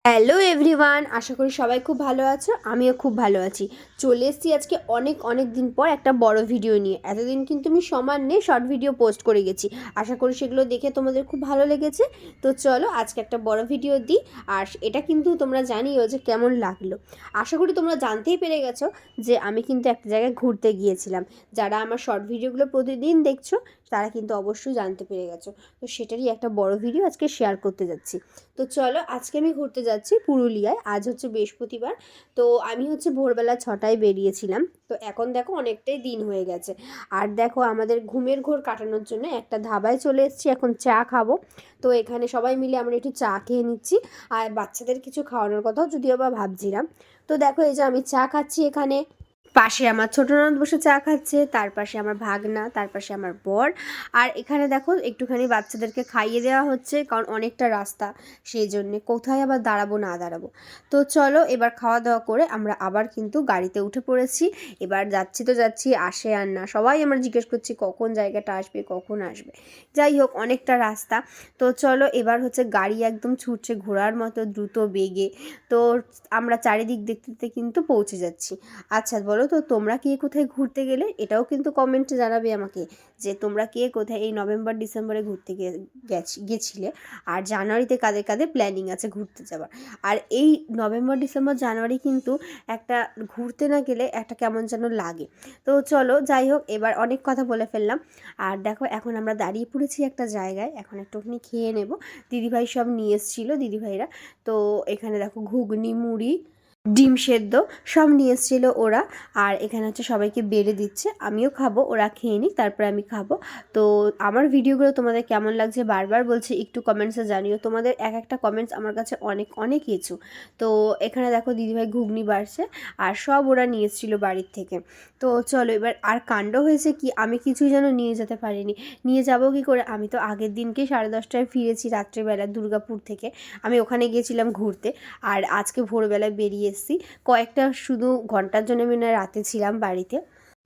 Hello everyone, আশা করি সবাই খুব ভালো আছো। আমিও খুব ভালো আছি। চলে এসেছি আজকে অনেক দিন পর একটা বড় ভিডিও নিয়ে। এতদিন কিন্তু আমি সমানে শর্ট ভিডিও পোস্ট করে গেছি। আশা করি সেগুলো দেখে তোমাদের খুব ভালো লেগেছে। তো চলো আজকে একটা বড় ভিডিও দিই। আর এটা কিন্তু তোমরা জানিও যে কেমন লাগলো। আশা করি তোমরা জানতেই পেরে গেছো যে আমি কিন্তু একটা জায়গায় ঘুরতে গিয়েছিলাম। যারা আমার শর্ট ভিডিওগুলো প্রতিদিন দেখছো তারা কিন্তু অবশ্যই জানতে পেরে গেছো। তো সেটারই একটা বড় ভিডিও আজকে শেয়ার করতে যাচ্ছি। তো চলো আজকে আমি ঘুরতে যাচ্ছি পুরুলিয়ায়। আজ হচ্ছে বৃহস্পতিবার। তো আমি হচ্ছে ভোরবেলা 6টায় বেরিয়েছিলাম। তো এখন দেখো অনেকটাই দিন হয়ে গেছে। আর দেখো আমাদের ঘুমের ঘোর কাটানোর জন্য একটা ধাবায় চলে এসেছি, এখন চা খাবো। তো এখানে সবাই মিলে আমরা একটু চা খেয়ে নিচ্ছি। আর বাচ্চাদের কিছু খাওয়ানোর কথাও যদিও বা ভাবছিলাম। তো দেখো এই যে আমি চা খাচ্ছি এখানে। পাশে আমার ছোট ননদ বসে চা খাচ্ছে, তার পাশে আমার ভাগনা, তার পাশে আমার বর। আর এখানে দেখো একটুখানি বাচ্চাদেরকে খাইয়ে দেওয়া হচ্ছে, কারণ অনেকটা রাস্তা, সেই জন্যে কোথায় আবার দাঁড়াবো না দাঁড়াবো। তো চলো এবার খাওয়া দাওয়া করে আমরা আবার কিন্তু গাড়িতে উঠে পড়েছি। এবার যাচ্ছি তো যাচ্ছি, আসে আর না, সবাই আমরা জিজ্ঞেস করছি কখন জায়গাটা আসবে, কখন আসবে। যাই হোক অনেকটা রাস্তা। তো চলো এবার হচ্ছে গাড়ি একদম ছুটছে ঘোড়ার মতো দ্রুত বেগে। তো আমরা চারিদিক দেখতে দেখতে কিন্তু পৌঁছে যাচ্ছি। আচ্ছা বলো তো তোমরা কে কোথায় ঘুরতে গেলে, এটাও কিন্তু কমেন্টে জানাবে আমাকে যে তোমরা কে কোথায় এই নভেম্বর ডিসেম্বরে ঘুরতে গেছিলে। আর জানুয়ারিতে কাদের কাদের প্ল্যানিং আছে ঘুরতে যাওয়ার। আর এই নভেম্বর ডিসেম্বর জানুয়ারি কিন্তু একটা ঘুরতে না গেলে একটা কেমন যেন লাগে। তো চলো যাই হোক, এবার অনেক কথা বলে ফেললাম। আর দেখো এখন আমরা দাঁড়িয়ে পড়েছি একটা জায়গায়, এখন একটুখানি খেয়ে নেব। দিদিভাই সব নিয়ে এসেছিলো দিদিভাইরা। তো এখানে দেখো ঘুগনি, মুড়ি, ডিম সেদ্ধ সব নিয়ে এসেছিলো ওরা। আর এখানে হচ্ছে সবাইকে বেড়ে দিচ্ছে, আমিও খাবো, ওরা খেয়ে নিক তারপরে আমি খাবো। তো আমার ভিডিওগুলো তোমাদের কেমন লাগছে বারবার বলছি, একটু কমেন্টসে জানিও। তোমাদের এক একটা কমেন্টস আমার কাছে অনেক কিছু। তো এখানে দেখো দিদিভাই ঘুগনি বাড়ছে, আর সব ওরা নিয়ে এসেছিলো বাড়ির থেকে। তো চলো এবার আর কাণ্ড হয়েছে কি, আমি কিছুই যেন নিয়ে যেতে পারিনি। নিয়ে যাবো কি করে, আমি তো আগের দিনকে 10:30টায় ফিরেছি রাত্রেবেলা দুর্গাপুর থেকে। আমি ওখানে গিয়েছিলাম ঘুরতে। আর আজকে ভোরবেলায় বেরিয়ে এসেছি। কয়েকটা শুধু ঘন্টার জন্য আমি না রাতে ছিলাম বাড়িতে।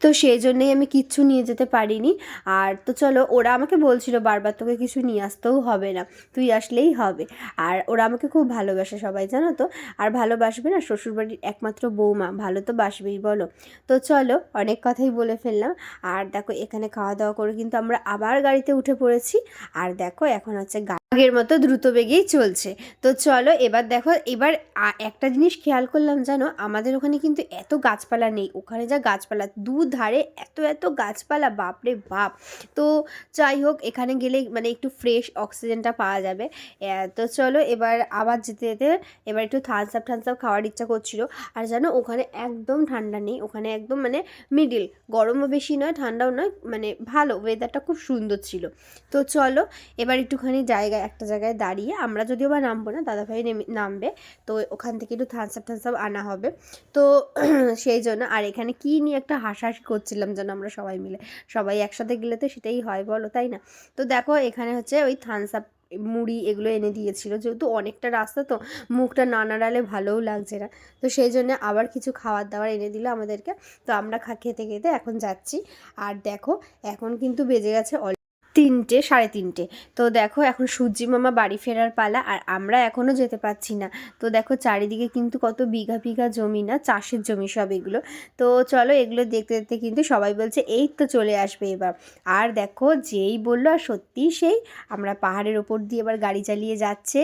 তো সেই জন্যেই আমি কিচ্ছু নিয়ে যেতে পারিনি। আর তো চলো ওরা আমাকে বলছিল বারবার তোকে কিছু নিয়ে আসতেও হবে না, তুই আসলেই হবে। আর ওরা আমাকে খুব ভালোবাসে সবাই, জানো তো। আর ভালোবাসবে না, শ্বশুরবাড়ির একমাত্র বৌমা, ভালো তো বাসবেই বলো। তো চলো অনেক কথাই বলে ফেললাম। আর দেখো এখানে খাওয়া দাওয়া করে কিন্তু আমরা আবার গাড়িতে উঠে পড়েছি। আর দেখো এখন হচ্ছে আগের মতো দ্রুত বেগেই চলছে। তো চলো এবার দেখো, এবার একটা জিনিস খেয়াল করলাম জানো, আমাদের ওখানে কিন্তু এত গাছপালা নেই। ওখানে যা গাছপালা, দুধারে এত গাছপালা, বাপরে বাপ। তো যাই হোক এখানে গেলে মানে একটু ফ্রেশ অক্সিজেনটা পাওয়া যাবে। তো চলো এবার আবার যেতে যেতে এবার একটু থামস আপ খাওয়ার ইচ্ছা করছিল। আর জানো ওখানে একদম ঠান্ডা নেই, ওখানে একদম মানে মিডিল, গরমও বেশি নয় ঠান্ডাও নয়, মানে ভালো, ওয়েদারটা খুব সুন্দর ছিল। তো চলো এবার একটুখানি একটা জায়গায় দাঁড়িয়ে, আমরা যদিও বা নামবো না, দাদাভাই নামবে। তো ওখান থেকে একটু থামস আপ আনা হবে। তো সেই জন্য আর এখানে কী নিয়ে একটা হাসাহাসি করছিলাম যেন আমরা সবাই মিলে। সবাই একসাথে গেলে তো সেটাই হয় বলো, তাই না? তো দেখো এখানে হচ্ছে ওই থামস আপ, মুড়ি এগুলো এনে দিয়েছিল, যেহেতু অনেকটা রাস্তা তো মুখটা না নাড়ালে ভালোও লাগছে না। তো সেই জন্য আবার কিছু খাবার দাবার এনে দিল আমাদেরকে। তো আমরা খেতে খেতে এখন যাচ্ছি। আর দেখো এখন কিন্তু বেজে গেছে 3টে, 3:30। তো দেখো এখন সূর্যি মামা বাড়ি ফেরার পালা, আর আমরা এখনও যেতে পারছি না। তো দেখো চারিদিকে কিন্তু কত বিঘা জমি, না চাষের জমি সব এগুলো। তো চলো এগুলো দেখতে দেখতে কিন্তু সবাই বলছে এই তো চলে আসবে এবার। আর দেখো যেই বললো, আর সত্যি সেই আমরা পাহাড়ের ওপর দিয়ে এবার গাড়ি চালিয়ে যাচ্ছে।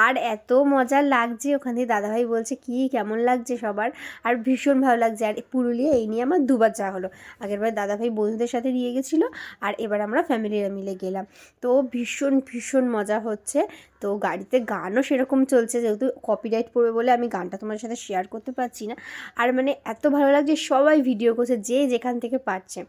আর এত মজা লাগছে, ওখান থেকে দাদাভাই বলছে কি কেমন লাগছে সবার। আর ভীষণ ভালো লাগছে। আর পুরুলিয়া এই নিয়ে আমার দুবার যাওয়া হলো। আগেরবার দাদাভাই বন্ধুদের সাথে নিয়ে গেছিলো, আর এবার আমরা ফ্যামিলিরা মিলে গেলাম। তো ভীষণ মজা হচ্ছে। তো গাড়িতে গানও সেরকম চলছে, যেহেতু কপিরাইট পড়বে বলে আমি গানটা তোমার সাথে শেয়ার করতে পারছি না। আর মানে এত ভালো লাগছে, সবাই ভিডিও করছে যে যেখান থেকে পারছে।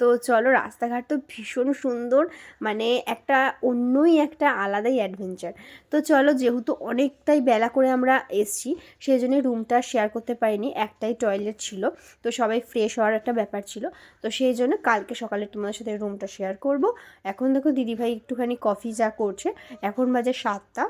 তো চলো রাস্তাঘাট তো ভীষণ সুন্দর, মানে একটা অন্যই একটা আলাদাই অ্যাডভেঞ্চার। তো চলো যেহেতু অনেকটাই বেলা করে আমরা এসছি, সেই জন্য রুমটা শেয়ার করতে পারিনি, একটাই টয়লেট ছিল। তো সবাই ফ্রেশ হওয়ার একটা ব্যাপার ছিল। তো সেই জন্য কালকে সকালে তোমাদের সাথে রুমটা শেয়ার করব। এখন দেখো দিদিভাই একটুখানি কফি চা করছে, এখন বাজে 7টা।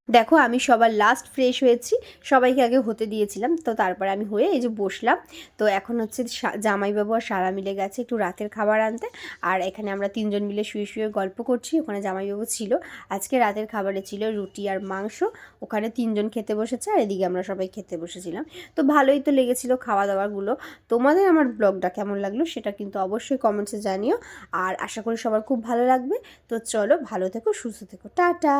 দেখো আমি সবার লাস্ট ফ্রেশ হয়েছি, সবাইকে আগে হতে দিয়েছিলাম, তো তারপরে আমি হয়ে এই যে বসলাম। তো এখন হচ্ছে জামাইবাবু আর সারা মিলে গেছে একটু রাতের খাবার আনতে, আর এখানে আমরা তিনজন মিলে শুয়ে শুয়ে গল্প করছি। ওখানে জামাইবাবু ছিল, আজকে রাতের খাবারে ছিল রুটি আর মাংস। ওখানে তিনজন খেতে বসেছে আর এদিকে আমরা সবাই খেতে বসেছিলাম। তো ভালোই তো লেগেছিলো খাওয়া দাওয়াগুলো। তোমাদের আমার ব্লগটা কেমন লাগলো সেটা কিন্তু অবশ্যই কমেন্টসে জানিও, আর আশা করি সবার খুব ভালো লাগবে। তো চলো, ভালো থেকো, সুস্থ থেকো, টাটা।